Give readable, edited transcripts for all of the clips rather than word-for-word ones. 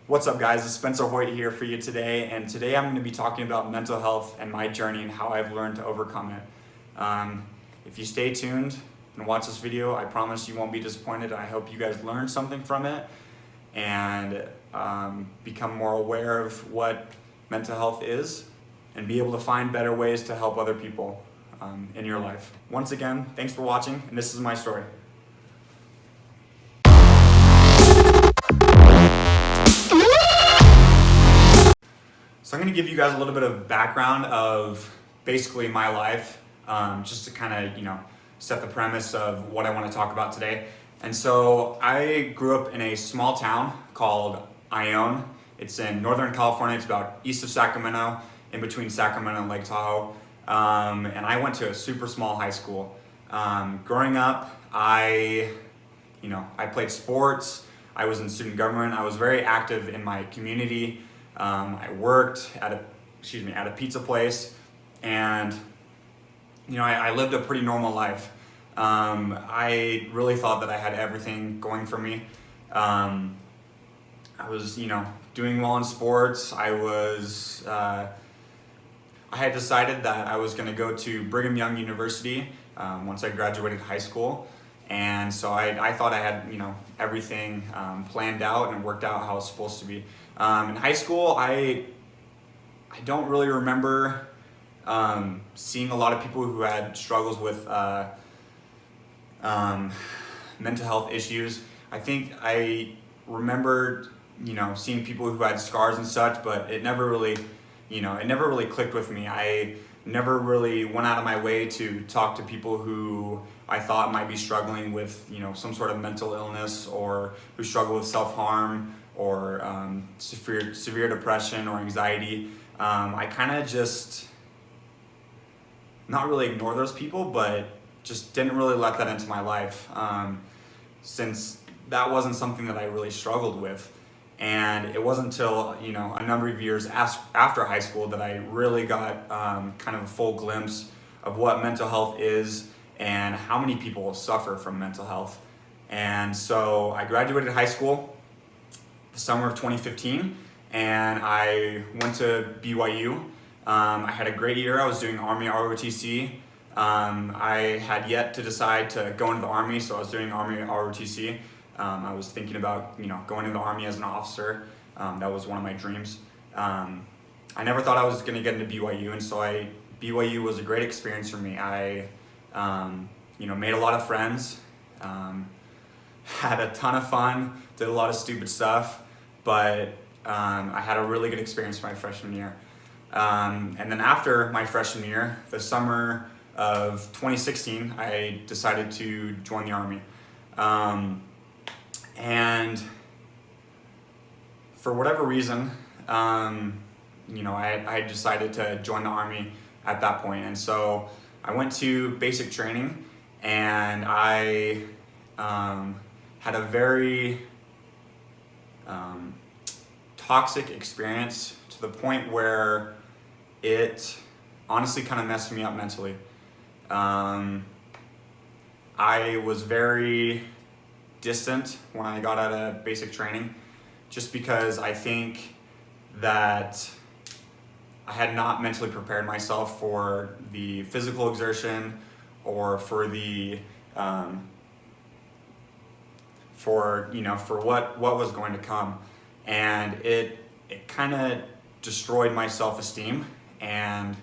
What's up, guys? It's Spencer Hoyt here for you today, and today I'm going to be talking about mental health and my journey and how I've learned to overcome it. If you stay tuned and watch this video, I promise you won't be disappointed. I hope you guys learn something from it and become more aware of what mental health is and be able to find better ways to help other people in your life. Once again, thanks for watching, and this is my story. So I'm going to give you guys a little bit of background of basically my life, just to kind of, set the premise of what I want to talk about today. And so I grew up in a small town called Ione. It's in Northern California. It's about east of Sacramento, in between Sacramento and Lake Tahoe. And I went to a super small high school. Growing up, I played sports. I was in student government. I was very active in my community. I worked at a pizza place, and I lived a pretty normal life. I really thought that I had everything going for me. I was doing well in sports. I had decided that I was going to go to Brigham Young University once I graduated high school. And so I thought I had everything planned out and worked out how it was supposed to be. In high school, I don't really remember seeing a lot of people who had struggles with mental health issues. I think I remembered seeing people who had scars and such, but it never really clicked with me. I never really went out of my way to talk to people who I thought might be struggling with some sort of mental illness, or who struggle with self-harm or severe depression or anxiety. I kind of just not really ignore those people, but just didn't really let that into my life, since that wasn't something that I really struggled with. And it wasn't until a number of years after high school that I really got kind of a full glimpse of what mental health is and how many people suffer from mental health. And so I graduated high school the summer of 2015, and I went to BYU. I had a great year. I was doing Army ROTC. I had yet to decide to go into the Army, so I was doing Army ROTC. I was thinking about going into the Army as an officer. That was one of my dreams. I never thought I was going to get into BYU, and so BYU was a great experience for me. I made a lot of friends, had a ton of fun, did a lot of stupid stuff, but I had a really good experience my freshman year. And then after my freshman year, the summer of 2016, I decided to join the Army. And for whatever reason, I decided to join the Army at that point. And so I went to basic training, and I had a very toxic experience, to the point where it honestly kind of messed me up mentally. I was very distant when I got out of basic training, just because I think that I had not mentally prepared myself for the physical exertion, or for the for what was going to come. And it kind of destroyed my self-esteem and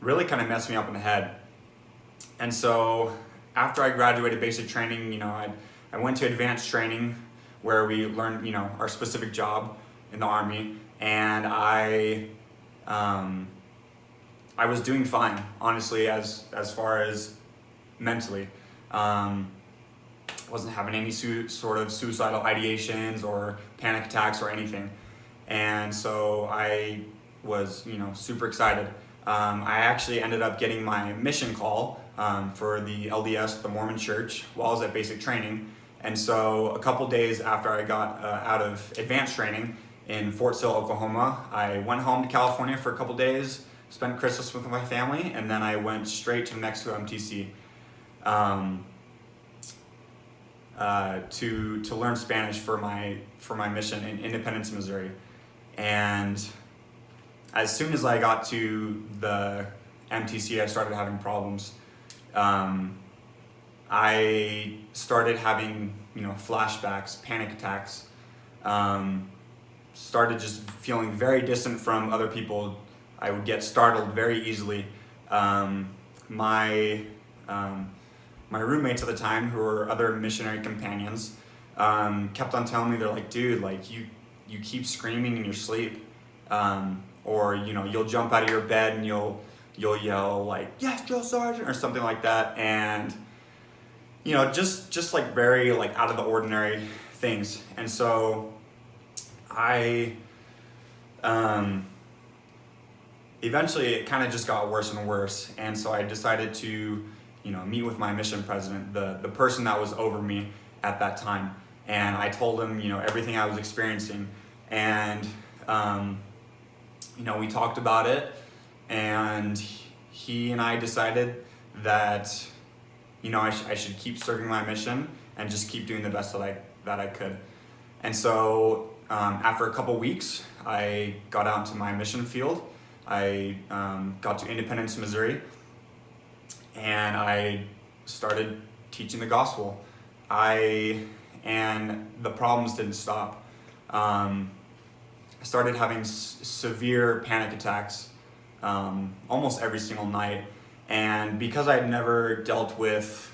really kind of messed me up in the head. And so after I graduated basic training, I went to advanced training, where we learned our specific job in the Army, and I was doing fine, honestly, as far as mentally. Wasn't having any sort of suicidal ideations or panic attacks or anything. And so I was super excited. I actually ended up getting my mission call for the LDS, the Mormon Church, while I was at basic training. And so a couple days after I got out of advanced training in Fort Sill, Oklahoma, I went home to California for a couple days, spent Christmas with my family, and then I went straight to New Mexico MTC. to learn Spanish for my mission in Independence, Missouri. And as soon as I got to the MTC, I started having problems. I started having, flashbacks, panic attacks. Started just feeling very distant from other people. I would get startled very easily. My roommates at the time, who were other missionary companions, kept on telling me, they're like, dude, like you keep screaming in your sleep, or you'll jump out of your bed and you'll yell like, yes, Drill Sergeant, or something like that, and just like very like out of the ordinary things. And so I eventually it kind of just got worse and worse, and so I decided to meet with my mission president, the person that was over me at that time, and I told him everything I was experiencing, and we talked about it, and he and I decided that I should keep serving my mission and just keep doing the best that I could. And so after a couple weeks, I got out into my mission field. I got to Independence, Missouri, and I started teaching the gospel. And the problems didn't stop. I started having severe panic attacks almost every single night. And because I had never dealt with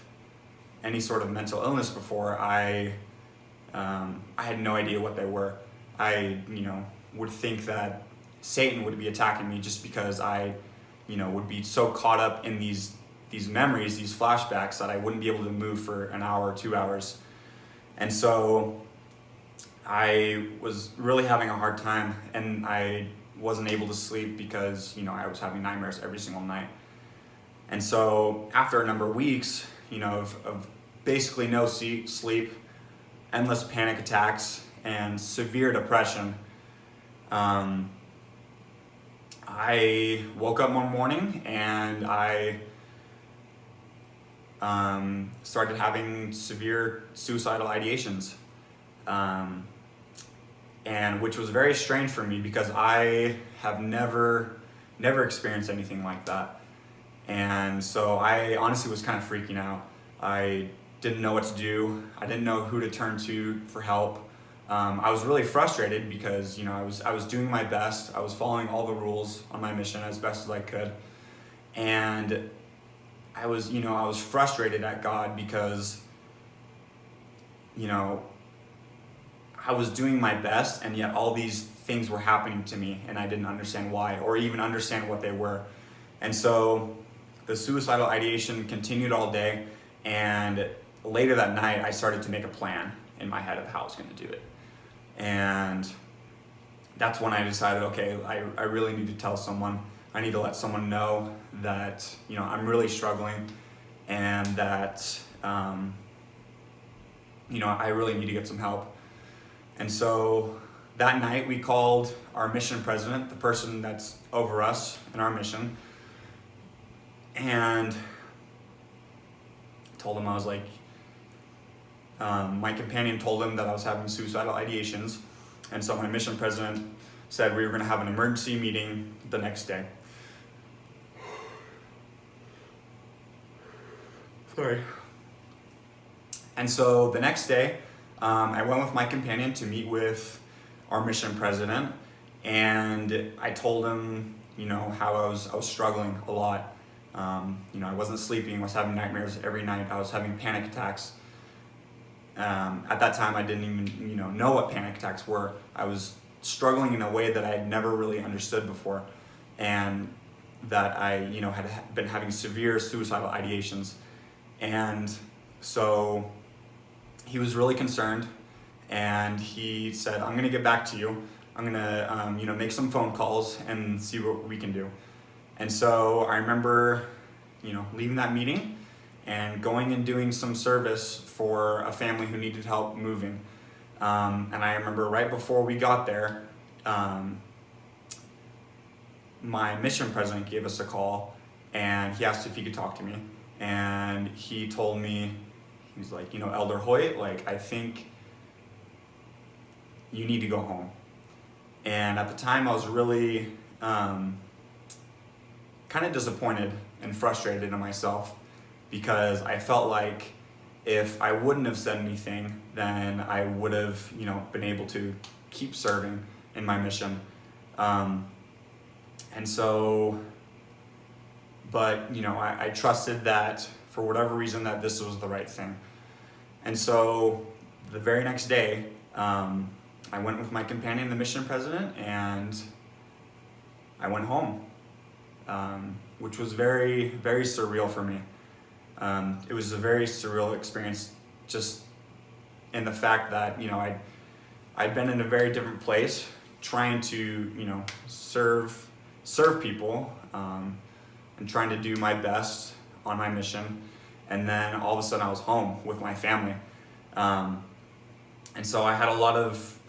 any sort of mental illness before, I had no idea what they were. I would think that Satan would be attacking me just because I would be so caught up in these memories, these flashbacks, that I wouldn't be able to move for an hour or 2 hours. And so I was really having a hard time, and I wasn't able to sleep because I was having nightmares every single night. And so after a number of weeks, of basically no sleep, endless panic attacks, and severe depression, I woke up one morning and I started having severe suicidal ideations, and which was very strange for me because I have never experienced anything like that. And so I honestly was kind of freaking out. I didn't know what to do. I didn't know who to turn to for help. I was really frustrated because I was doing my best. I was following all the rules on my mission as best as I could, and I was frustrated at God because I was doing my best, and yet all these things were happening to me, and I didn't understand why or even understand what they were. And so the suicidal ideation continued all day, and later that night I started to make a plan in my head of how I was going to do it. And that's when I decided, okay, I really need to tell someone. I need to let someone know that I'm really struggling, and that I really need to get some help. And so that night we called our mission president, the person that's over us in our mission, and told him, I was like, my companion told him that I was having suicidal ideations, and so my mission president said we were going to have an emergency meeting the next day. Sorry. And so the next day, I went with my companion to meet with our mission president, and I told him, how I was struggling a lot. I wasn't sleeping, I was having nightmares every night, I was having panic attacks. At that time, I didn't even, know what panic attacks were. I was struggling in a way that I had never really understood before, and that I, had been having severe suicidal ideations. And so he was really concerned, and he said, I'm going to get back to you. I'm going to, make some phone calls and see what we can do. And so I remember, leaving that meeting and going and doing some service for a family who needed help moving. And I remember right before we got there, my mission president gave us a call, and he asked if he could talk to me. And he told me, He's like, Elder Hoyt, like, I think you need to go home. And at the time I was really kind of disappointed and frustrated in myself, because I felt like if I wouldn't have said anything, then I would have, been able to keep serving in my mission. And so, but, I trusted that for whatever reason that this was the right thing. And so the very next day, I went with my companion, the mission president, and I went home, which was very, very surreal for me. It was a very surreal experience, just in the fact that, I'd been in a very different place, trying to, serve people, and trying to do my best on my mission. And then all of a sudden I was home with my family. And so I had a lot of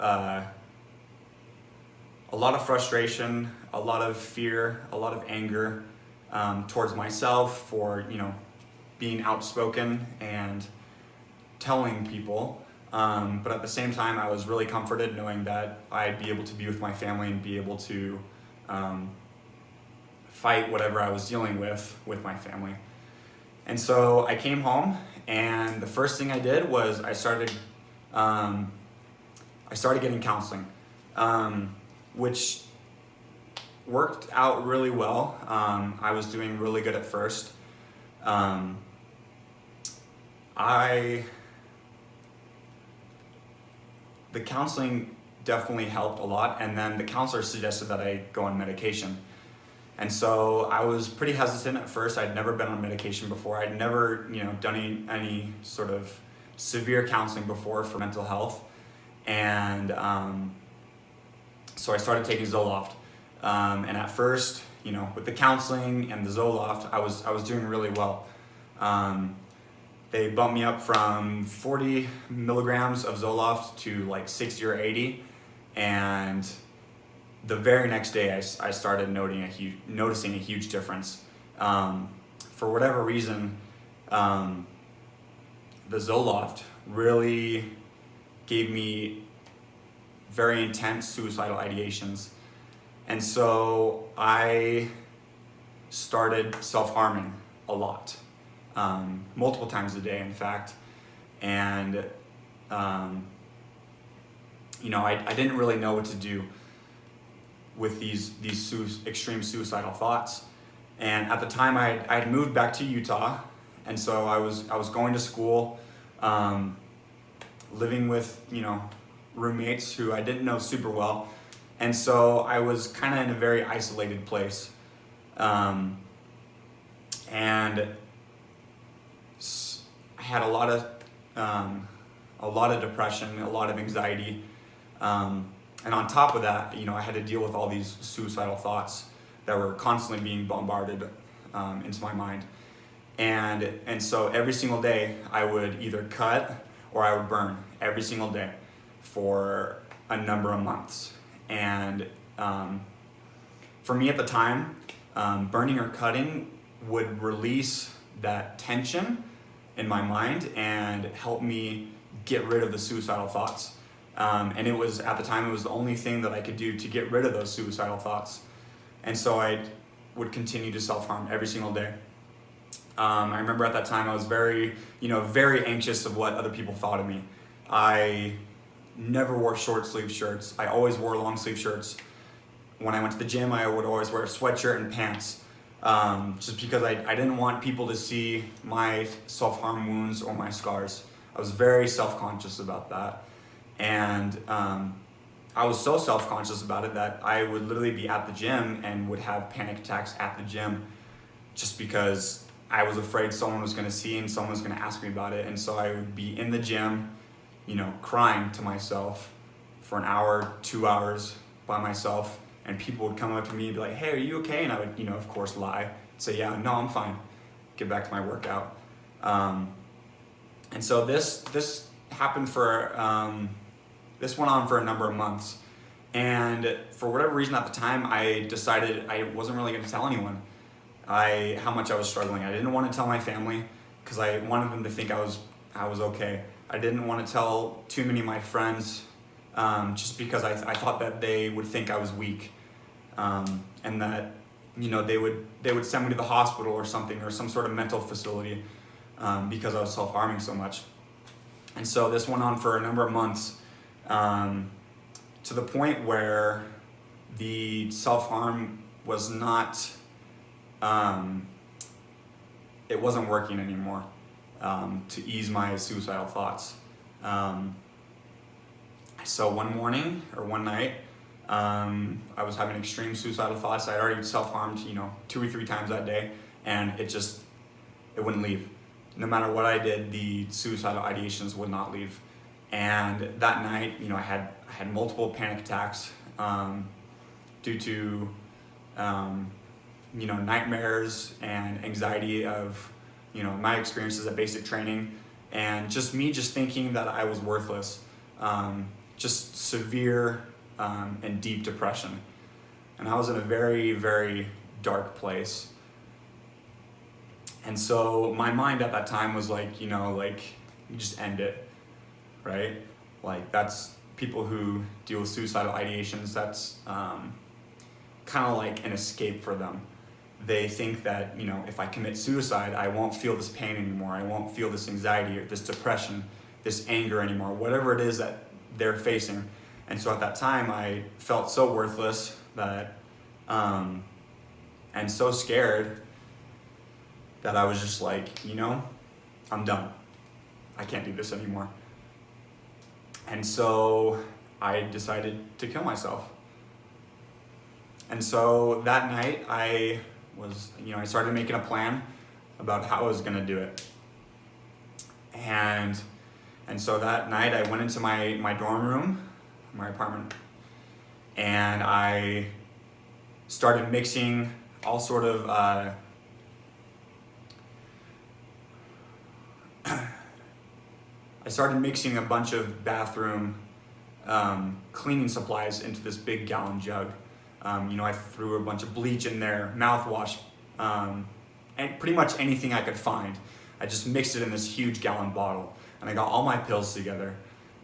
frustration, a lot of fear, a lot of anger, towards myself for, being outspoken and telling people. But at the same time, I was really comforted knowing that I'd be able to be with my family and be able to fight whatever I was dealing with my family. And so I came home, and the first thing I did was I started getting counseling, which worked out really well. I was doing really good at first. The counseling definitely helped a lot, and then the counselor suggested that I go on medication. And so I was pretty hesitant at first. I'd never been on medication before. I'd never, done any sort of severe counseling before for mental health. And so I started taking Zoloft. And at first, with the counseling and the Zoloft, I was doing really well. They bumped me up from 40 milligrams of Zoloft to like 60 or 80. And the very next day, I started noticing a huge difference. For whatever reason, the Zoloft really gave me very intense suicidal ideations. And so I started self-harming a lot, multiple times a day, in fact. And, I didn't really know what to do with these extreme suicidal thoughts. And at the time I had moved back to Utah, and so I was going to school, living with, roommates who I didn't know super well. And so I was kind of in a very isolated place. And I had a lot of depression, a lot of anxiety. And on top of that, I had to deal with all these suicidal thoughts that were constantly being bombarded into my mind. And so every single day I would either cut or I would burn every single day for a number of months. And for me at the time, burning or cutting would release that tension in my mind and help me get rid of the suicidal thoughts. And at the time, it was the only thing that I could do to get rid of those suicidal thoughts. And so I would continue to self-harm every single day. I remember at that time I was very, very anxious of what other people thought of me. I never wore short sleeve shirts. I always wore long sleeve shirts. When I went to the gym, I would always wear a sweatshirt and pants, just because I didn't want people to see my self-harm wounds or my scars. I was very self-conscious about that. And I was so self-conscious about it that I would literally be at the gym and would have panic attacks at the gym, just because I was afraid someone was going to see and someone was going to ask me about it. And so I would be in the gym, crying to myself for an hour, 2 hours by myself. And people would come up to me and be like, "Hey, are you okay?" And I would, of course, lie. Say, "Yeah, no, I'm fine." Get back to my workout. And so this happened this went on for a number of months. And for whatever reason at the time, I decided I wasn't really going to tell anyone how much I was struggling. I didn't want to tell my family because I wanted them to think I was I was okay. I didn't want to tell too many of my friends, just because I thought that they would think I was weak, and that they would send me to the hospital or something, or some sort of mental facility, because I was self-harming so much. And so this went on for a number of months, to the point where the self-harm was not, it wasn't working anymore, to ease my suicidal thoughts. So one night, I was having extreme suicidal thoughts. I had already self-harmed, 2 or 3 times that day, and it wouldn't leave. No matter what I did, the suicidal ideations would not leave. And that night, I had multiple panic attacks, due to, nightmares and anxiety of, my experiences at basic training, and just thinking that I was worthless, just severe, and deep depression. And I was in a very, very dark place. And so my mind at that time was like, you just end it, right? Like, that's people who deal with suicidal ideations, that's kind of like an escape for them. They think that, if I commit suicide, I won't feel this pain anymore. I won't feel this anxiety or this depression, this anger anymore, whatever it is that they're facing. And so at that time, I felt so worthless that, and so scared, that I was just like, I'm done. I can't do this anymore. And so I decided to kill myself. And so that night I started making a plan about how I was gonna do it. And so that night I went into my dorm room, my apartment, and I started mixing all sort of, I started mixing a bunch of bathroom cleaning supplies into this big gallon jug. I threw a bunch of bleach in there, mouthwash, and pretty much anything I could find. I just mixed it in this huge gallon bottle, and I got all my pills together.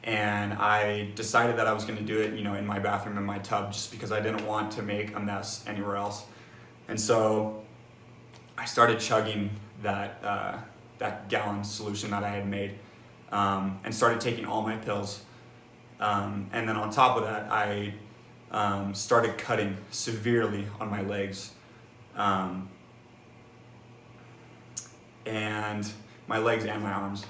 And I decided that I was gonna do it, in my bathroom, in my tub, just because I didn't want to make a mess anywhere else. And so I started chugging that gallon solution that I had made, and started taking all my pills. And then on top of that, I started cutting severely on my legs, and my legs and my arms,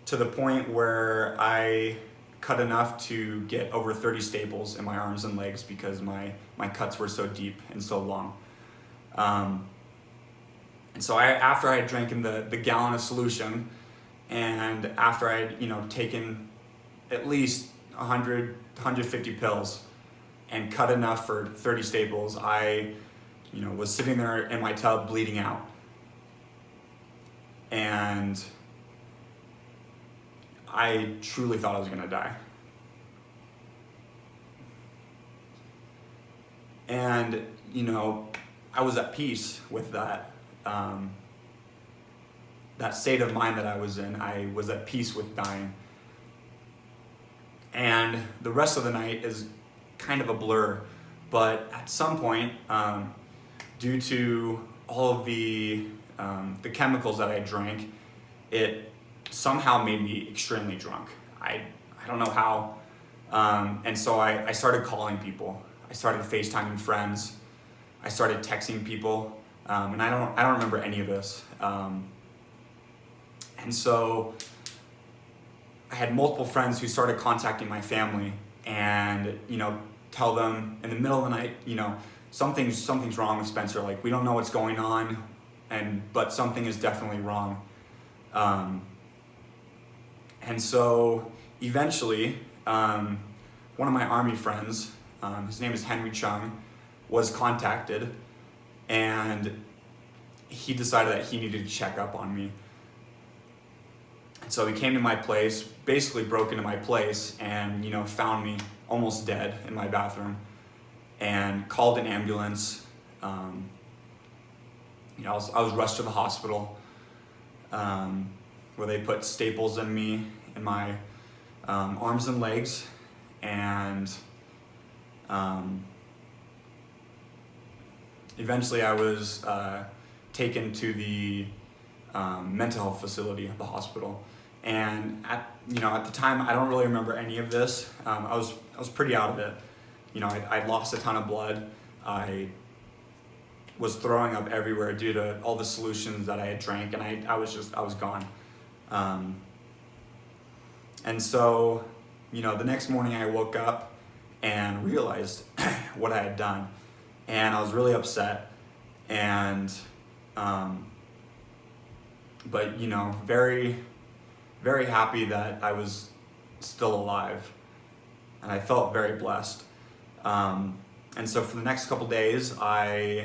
to the point where I cut enough to get over 30 staples in my arms and legs because my cuts were so deep and so long. And so after I had drank the gallon of solution, and after I had taken at least 100, 150 pills and cut enough for 30 staples, I was sitting there in my tub bleeding out. And I truly thought I was gonna die. And I was at peace with that. That state of mind that I was in, I was at peace with dying. And the rest of the night is kind of a blur, but at some point, due to all of the chemicals that I drank, it somehow made me extremely drunk. I don't know how. And so I started calling people. I started FaceTiming friends. I started texting people. And I don't remember any of this. And so I had multiple friends who started contacting my family and, tell them in the middle of the night, something's wrong with Spencer. Like, we don't know what's going on, but something is definitely wrong. And so eventually, one of my Army friends, his name is Henry Chung, was contacted, and he decided that he needed to check up on me. And so he came to my place, basically broke into my place, and found me almost dead in my bathroom, and called an ambulance. I was rushed to the hospital, where they put staples in me, in my arms and legs, and eventually I was taken to the mental health facility at the hospital. And at the time, I don't really remember any of this. I was pretty out of it. I lost a ton of blood. I was throwing up everywhere due to all the solutions that I had drank, and I was gone. And so, the next morning I woke up and realized what I had done, and I was really upset, and but very, very happy that I was still alive, and I felt very blessed. And so for the next couple days, I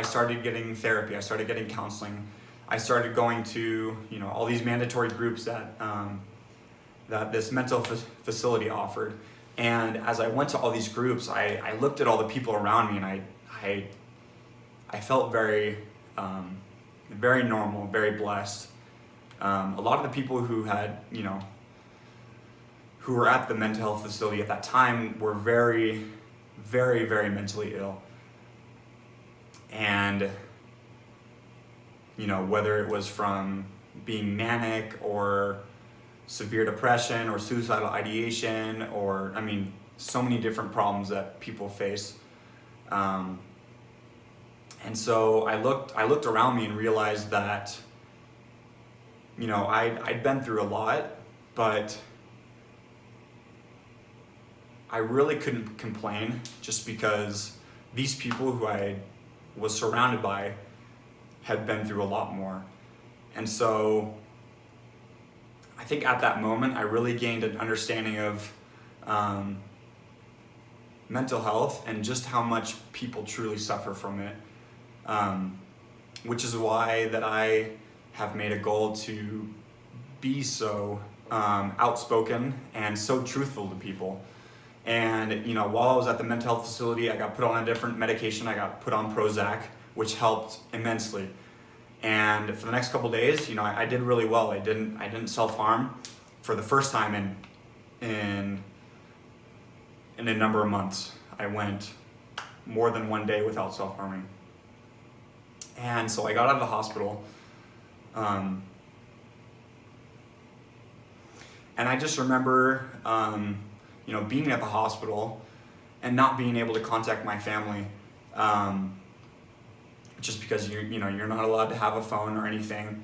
started getting therapy. I started getting counseling. I started going to all these mandatory groups that this mental facility offered. And as I went to all these groups, I looked at all the people around me, and I felt very very normal, very blessed. A lot of the people who had who were at the mental health facility at that time were very, very, very mentally ill. And whether it was from being manic or severe depression or suicidal ideation, or so many different problems that people face. And so I looked around me and realized that I'd been through a lot, but I really couldn't complain, just because these people who I was surrounded by had been through a lot more. And so I think at that moment I really gained an understanding of mental health and just how much people truly suffer from it, which is why that I have made a goal to be so outspoken and so truthful to people. And while I was at the mental health facility, I got put on a different medication. I got put on Prozac, which helped immensely. And for the next couple of days, I did really well. I didn't self-harm for the first time in a number of months. I went more than one day without self-harming. And so I got out of the hospital, and I just remember being at the hospital and not being able to contact my family, just because you're not allowed to have a phone or anything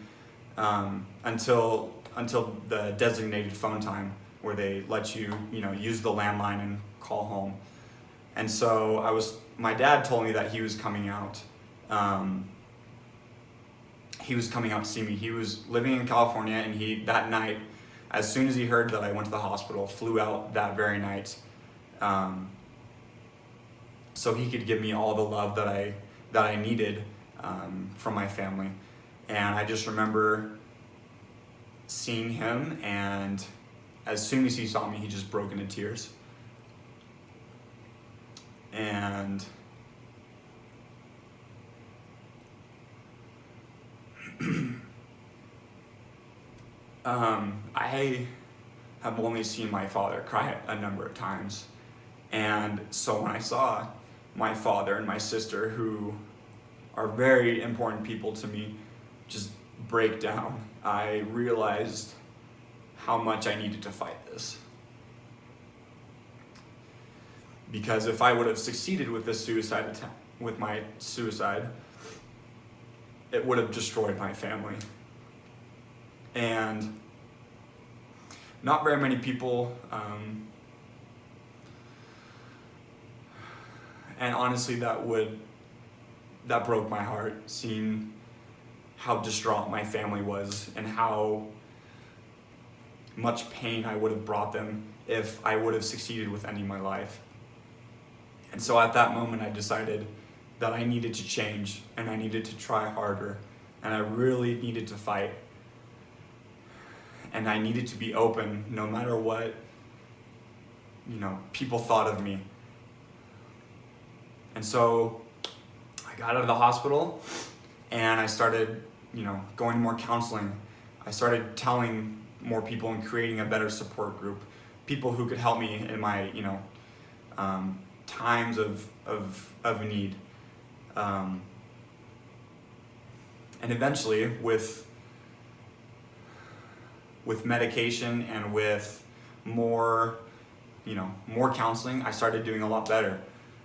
until the designated phone time, where they let you use the landline and call home. And so my dad told me that he was coming out. He was coming out to see me. He was living in California, and that night, as soon as he heard that I went to the hospital, flew out that very night, so he could give me all the love that I needed from my family. And I just remember seeing him, and as soon as he saw me, he just broke into tears. And I have only seen my father cry a number of times. And so when I saw my father and my sister, who are very important people to me, just break down, I realized how much I needed to fight this. Because if I would have succeeded with this with my suicide, it would have destroyed my family. And not very many people, and honestly that broke my heart, seeing how distraught my family was and how much pain I would have brought them if I would have succeeded with ending my life. And so at that moment I decided that I needed to change, and I needed to try harder, and I really needed to fight. And I needed to be open no matter what people thought of me. And so I got out of the hospital, and I started going to more counseling. I started telling more people and creating a better support group, people who could help me in my times of need. And eventually, with medication and with more counseling, I started doing a lot better.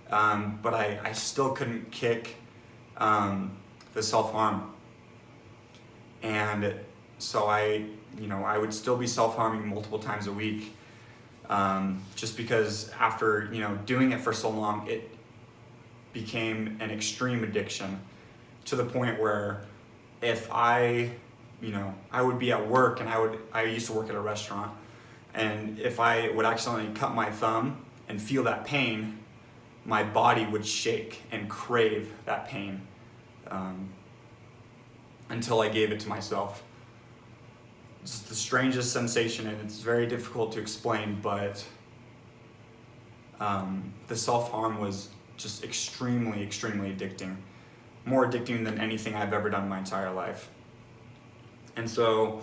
But I still couldn't kick the self-harm. And so I would still be self-harming multiple times a week, just because after, doing it for so long, it became an extreme addiction, to the point where if I would be at work, and I used to work at a restaurant, and if I would accidentally cut my thumb and feel that pain, my body would shake and crave that pain, until I gave it to myself. It's the strangest sensation, and it's very difficult to explain, but the self-harm was just extremely, extremely addicting. More addicting than anything I've ever done in my entire life. And so,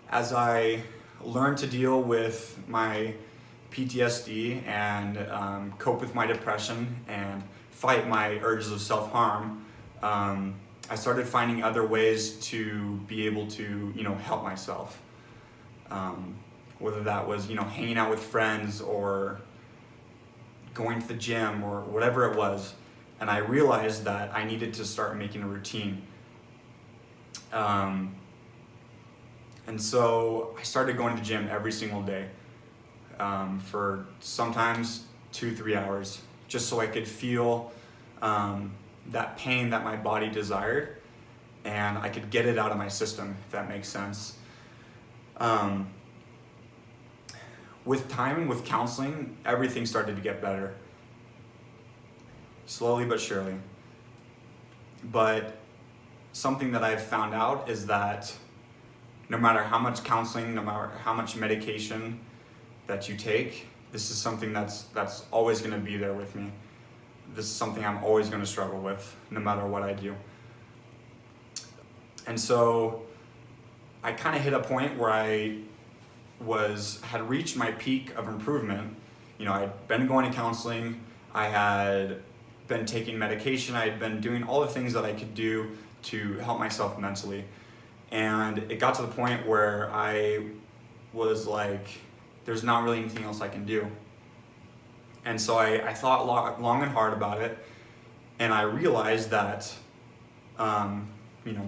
as I learned to deal with my PTSD and cope with my depression and fight my urges of self-harm, I started finding other ways to be able to, help myself. Whether that was, hanging out with friends or going to the gym or whatever it was. And I realized that I needed to start making a routine. And so I started going to the gym every single day, for sometimes 2-3 hours, just so I could feel that pain that my body desired, and I could get it out of my system, if that makes sense. With time and with counseling, everything started to get better, slowly but surely. But something that I've found out is that no matter how much counseling, no matter how much medication that you take, this is something that's always going to be there with me. This is something I'm always going to struggle with, no matter what I do. And so I kind of hit a point where I had reached my peak of improvement. I'd been going to counseling, I had been taking medication, I had been doing all the things that I could do to help myself mentally. And it got to the point where I was like, there's not really anything else I can do. And so I thought long and hard about it, and I realized that,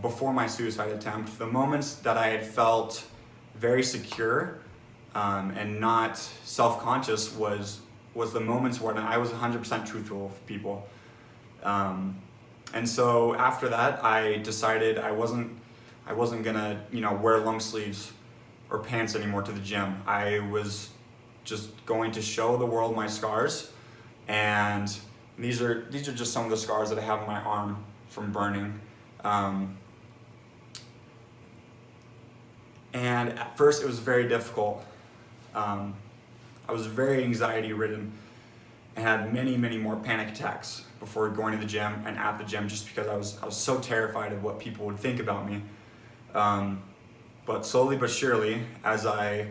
before my suicide attempt, the moments that I had felt very secure and not self-conscious was the moments when I was 100% truthful with people. And so after that, I decided I wasn't gonna, wear long sleeves or pants anymore to the gym. I was just going to show the world my scars, and these are just some of the scars that I have on my arm from burning. And at first it was very difficult. I was very anxiety ridden and had many, many more panic attacks before going to the gym and at the gym, just because I was so terrified of what people would think about me. But slowly but surely, as I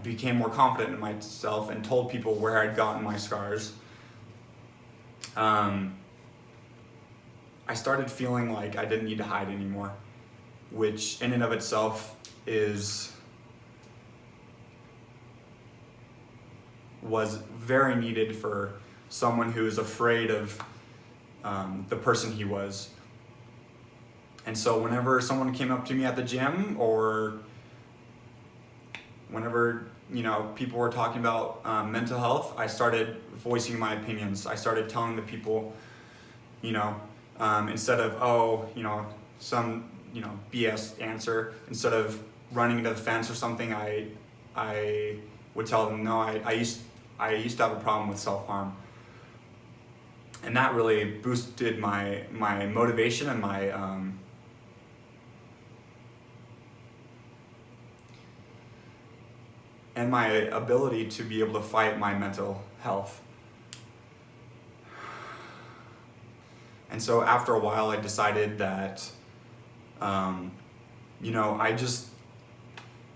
became more confident in myself and told people where I'd gotten my scars, I started feeling like I didn't need to hide anymore, which in and of itself was very needed for someone who is afraid of the person he was. And so whenever someone came up to me at the gym, or whenever people were talking about mental health, I started voicing my opinions. I started telling the people, instead of some BS answer, instead of running into the fence or something, I would tell them, no, I used to have a problem with self-harm. And that really boosted my motivation and my ability to be able to fight my mental health. And so after a while, I decided that I just,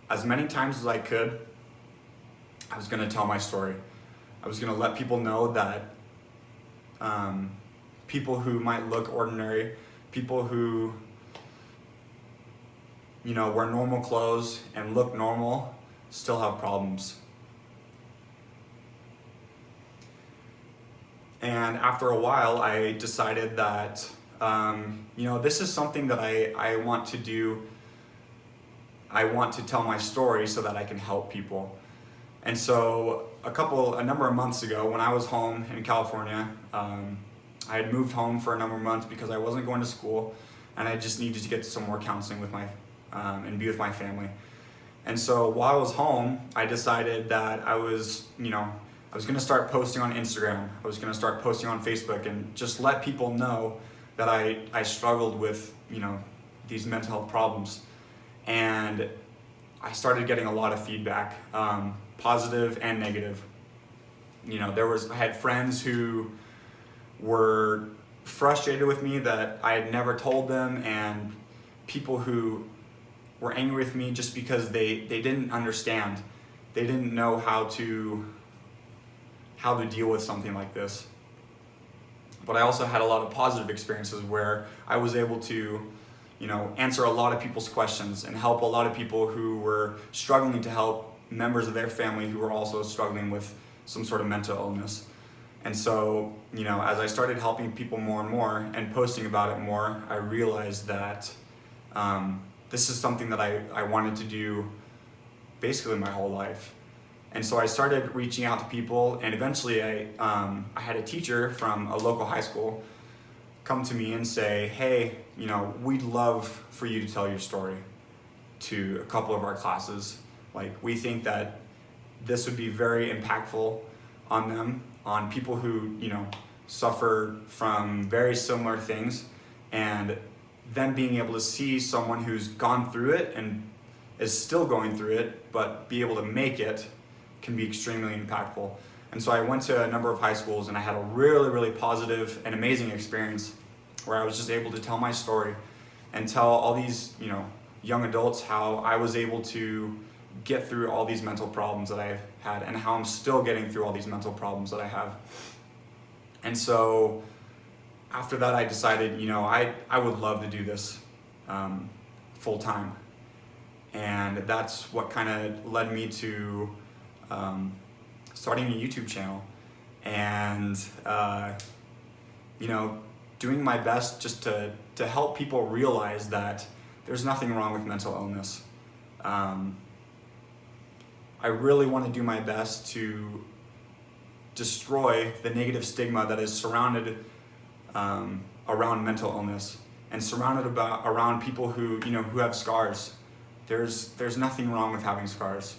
as many times as I could, I was going to tell my story. I was going to let people know that people who might look ordinary, people who, wear normal clothes and look normal, still have problems. And after a while, I decided that, this is something that I want to do. I want to tell my story so that I can help people. And so a number of months ago, when I was home in California, I had moved home for a number of months because I wasn't going to school, and I just needed to get some more counseling with and be with my family. And so while I was home, I decided that I was going to start posting on Instagram. I was going to start posting on Facebook and just let people know that I struggled with, these mental health problems. And I started getting a lot of feedback, positive and negative. I had friends who were frustrated with me that I had never told them, and people who were angry with me just because they didn't understand. They didn't know how to deal with something like this. But I also had a lot of positive experiences where I was able to, answer a lot of people's questions and help a lot of people who were struggling to help members of their family who were also struggling with some sort of mental illness. And so, as I started helping people more and more and posting about it more, I realized that this is something that I wanted to do basically my whole life. And so I started reaching out to people, and eventually I had a teacher from a local high school come to me and say, hey, we'd love for you to tell your story to a couple of our classes. Like, we think that this would be very impactful on them, on people who, suffer from very similar things, and them being able to see someone who's gone through it and is still going through it, but be able to make it can be extremely impactful. And so I went to a number of high schools, and I had a really, really positive and amazing experience where I was just able to tell my story and tell all these, young adults how I was able to get through all these mental problems that I've had, and how I'm still getting through all these mental problems that I have. And so after that, I decided, I would love to do this full time. And that's what kind of led me to starting a YouTube channel and, doing my best just to help people realize that there's nothing wrong with mental illness. I really want to do my best to destroy the negative stigma that is surrounded around mental illness and surrounded around people who have scars. There's nothing wrong with having scars.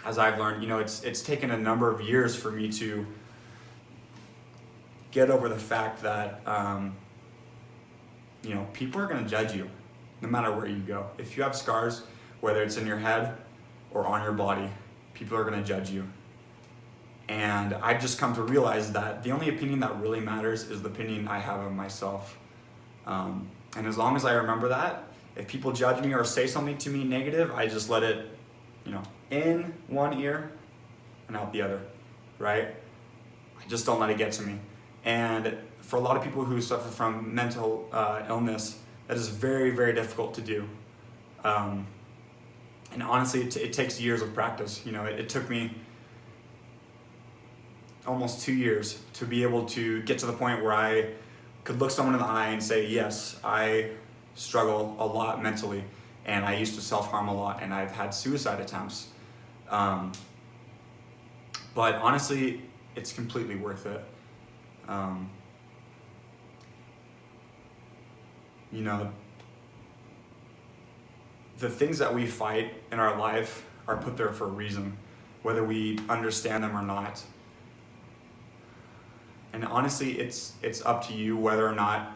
As I've learned, it's taken a number of years for me to get over the fact that people are going to judge you no matter where you go. If you have scars, whether it's in your head or on your body, people are going to judge you. And I've just come to realize that the only opinion that really matters is the opinion I have of myself. And as long as I remember that, if people judge me or say something to me negative, I just let it, in one ear and out the other, right? I just don't let it get to me. And for a lot of people who suffer from mental illness, that is very, very difficult to do. And honestly, it takes years of practice. It took me almost 2 years to be able to get to the point where I could look someone in the eye and say, yes, I struggle a lot mentally, and I used to self-harm a lot, and I've had suicide attempts. But honestly, it's completely worth it. The things that we fight in our life are put there for a reason, whether we understand them or not. And honestly, it's up to you whether or not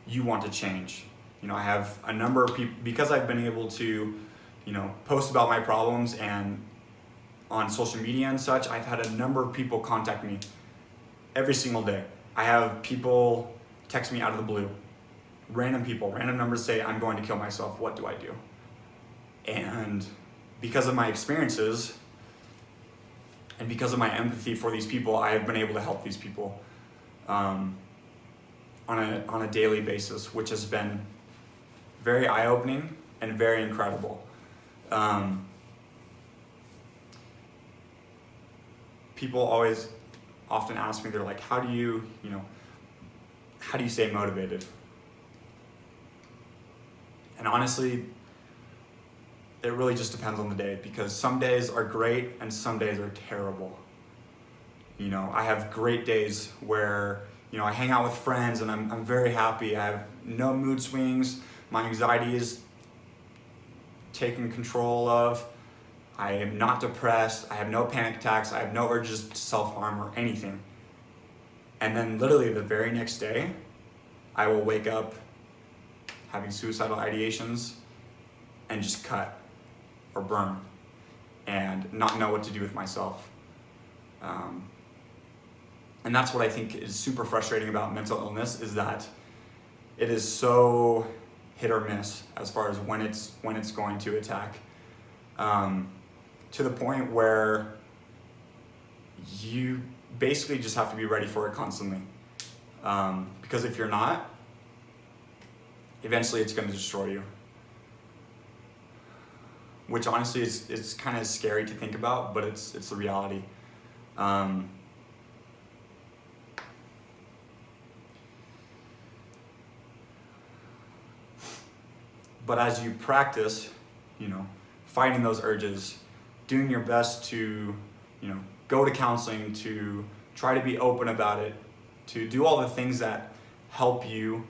you want to change. I have a number of people, because I've been able to, post about my problems and on social media and such, I've had a number of people contact me every single day. I have people text me out of the blue random people, random numbers say, I'm going to kill myself, what do I do? And because of my experiences and because of my empathy for these people, I have been able to help these people on a daily basis, which has been very eye-opening and very incredible. People often ask me, they're like, how do you stay motivated? And honestly, it really just depends on the day, because some days are great and some days are terrible. I have great days where, I hang out with friends and I'm very happy. I have no mood swings. My anxiety is taken control of. I am not depressed. I have no panic attacks. I have no urges to self-harm or anything. And then literally the very next day, I will wake up having suicidal ideations and just cut or burn and not know what to do with myself. And that's what I think is super frustrating about mental illness, is that it is so hit or miss as far as when it's going to attack, to the point where you basically just have to be ready for it constantly, because if you're not, eventually it's going to destroy you, which honestly is kind of scary to think about, but it's the reality. But as you practice, fighting those urges, doing your best to, go to counseling, to try to be open about it, to do all the things that help you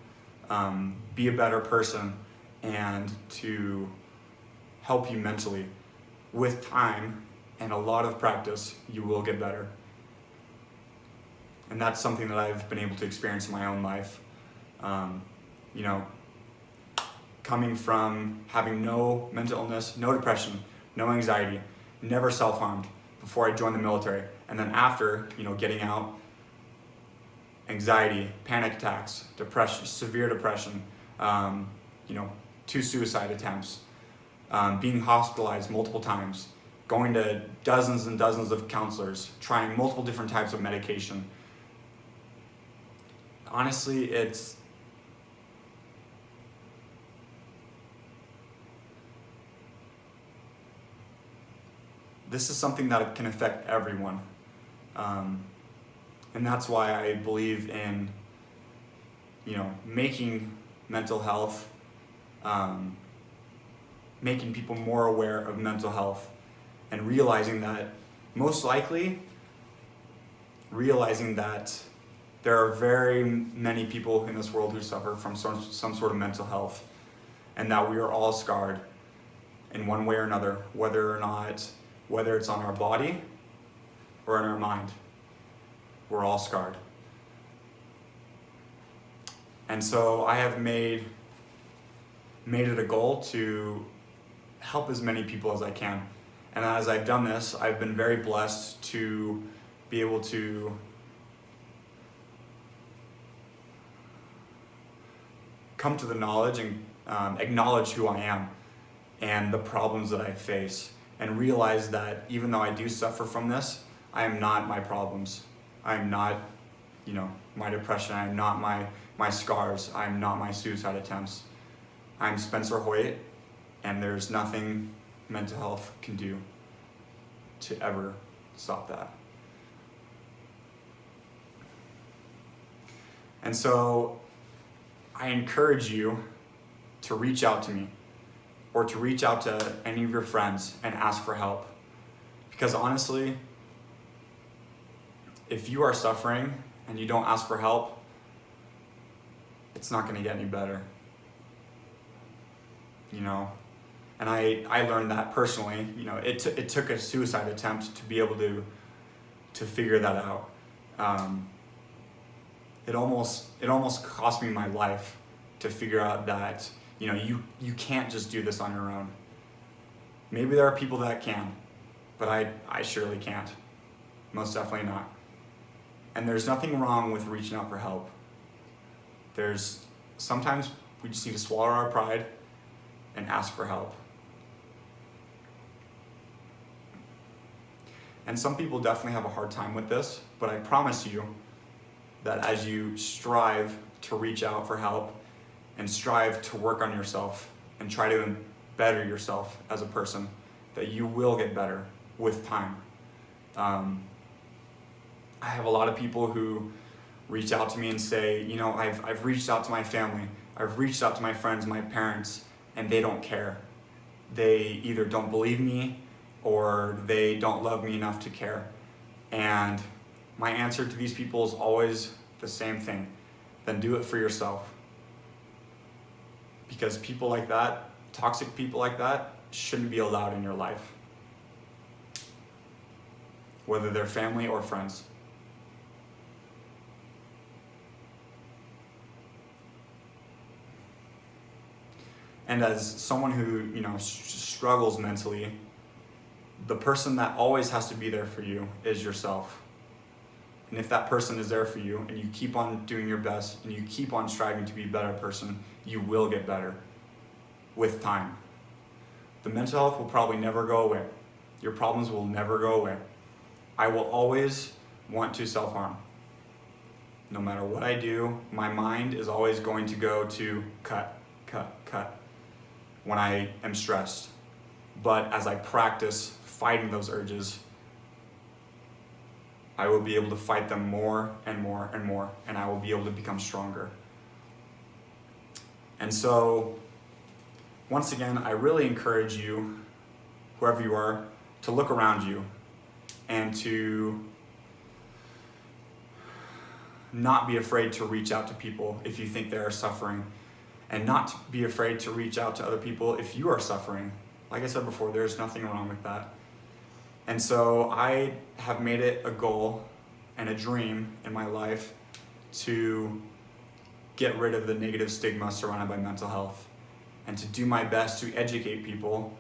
be a better person and to help you mentally, with time and a lot of practice, you will get better. And that's something that I've been able to experience in my own life. Coming from having no mental illness, no depression, no anxiety, never self-harmed before I joined the military. And then after, getting out, anxiety, panic attacks, depression, severe depression, 2 suicide attempts, being hospitalized multiple times, going to dozens and dozens of counselors, trying multiple different types of medication. Honestly, this is something that can affect everyone. And that's why I believe in, making mental health, making people more aware of mental health, and realizing that there are very many people in this world who suffer from some sort of mental health, and that we are all scarred in one way or another, whether it's on our body or in our mind. We're all scarred. And so I have made it a goal to help as many people as I can. And as I've done this, I've been very blessed to be able to come to the knowledge and acknowledge who I am and the problems that I face, and realize that even though I do suffer from this, I am not my problems. I am not, my depression. I am not my scars. I am not my suicide attempts. I'm Spencer Hoyt, and there's nothing mental health can do to ever stop that. And so I encourage you to reach out to me, or to reach out to any of your friends and ask for help. Because honestly, if you are suffering and you don't ask for help, it's not going to get any better. And I learned that personally. It took a suicide attempt to be able to figure that out. It almost cost me my life to figure out that you can't just do this on your own. Maybe there are people that can, but I surely can't. Most definitely not. And there's nothing wrong with reaching out for help. Sometimes We just need to swallow our pride and ask for help. And some people definitely have a hard time with this, but I promise you that as you strive to reach out for help and strive to work on yourself and try to better yourself as a person, that you will get better with time. I have a lot of people who reach out to me and say, you know, I've reached out to my family, I've reached out to my friends, my parents, and they don't care. They either don't believe me or they don't love me enough to care. And my answer to these people is always the same thing. Then do it for yourself. Because people like that, toxic people like that, shouldn't be allowed in your life. Whether they're family or friends. And as someone who, you know, struggles mentally, the person that always has to be there for you is yourself. And if that person is there for you and you keep on doing your best and you keep on striving to be a better person, you will get better with time. The mental health will probably never go away. Your problems will never go away. I will always want to self-harm. No matter what I do, my mind is always going to go to cut when I am stressed. But as I practice fighting those urges, I will be able to fight them more and more and more, and I will be able to become stronger. And so, once again, I really encourage you, whoever you are, to look around you and to not be afraid to reach out to people if you think they are suffering, and not be afraid to reach out to other people if you are suffering. Like I said before, there's nothing wrong with that. And so I have made it a goal and a dream in my life to get rid of the negative stigma surrounded by mental health, and to do my best to educate people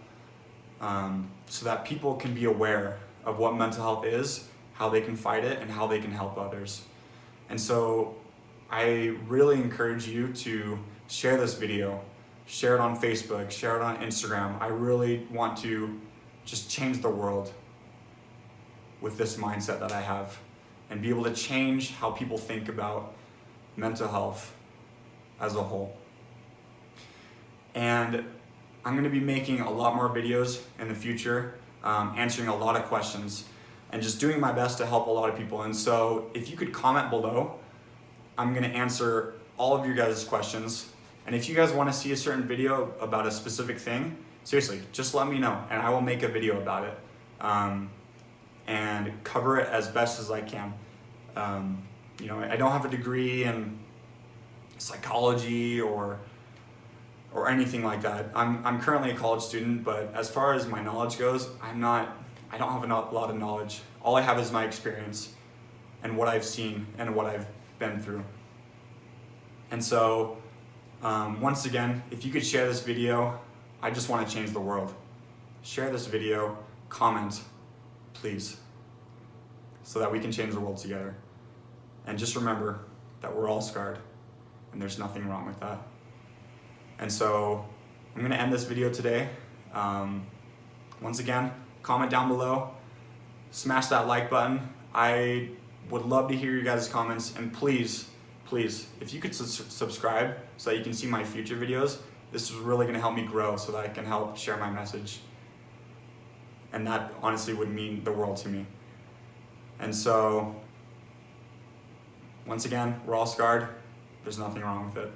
so that people can be aware of what mental health is, how they can fight it, and how they can help others. And so I really encourage you to share this video, share it on Facebook, share it on Instagram. I really want to just change the world with this mindset that I have, and be able to change how people think about mental health as a whole. And I'm going to be making a lot more videos in the future, answering a lot of questions, and just doing my best to help a lot of people. And so if you could comment below, I'm going to answer all of your guys' questions. And if you guys want to see a certain video about a specific thing, seriously, just let me know and I will make a video about it and cover it as best as I can. You know, I don't have a degree in psychology or anything like that. I'm currently a college student, but as far as my knowledge goes, I don't have a lot of knowledge. All I have is my experience and what I've seen and what I've been through. And so, once again, if you could share this video, I just want to change the world. Share this video, comment, please, so that we can change the world together. And just remember that we're all scarred, and there's nothing wrong with that. And so, I'm going to end this video today. Once again, comment down below, smash that like button. I would love to hear your guys' comments, and please, if you could subscribe so that you can see my future videos, this is really going to help me grow so that I can help share my message. And that honestly would mean the world to me. And so, once again, we're all scarred. There's nothing wrong with it.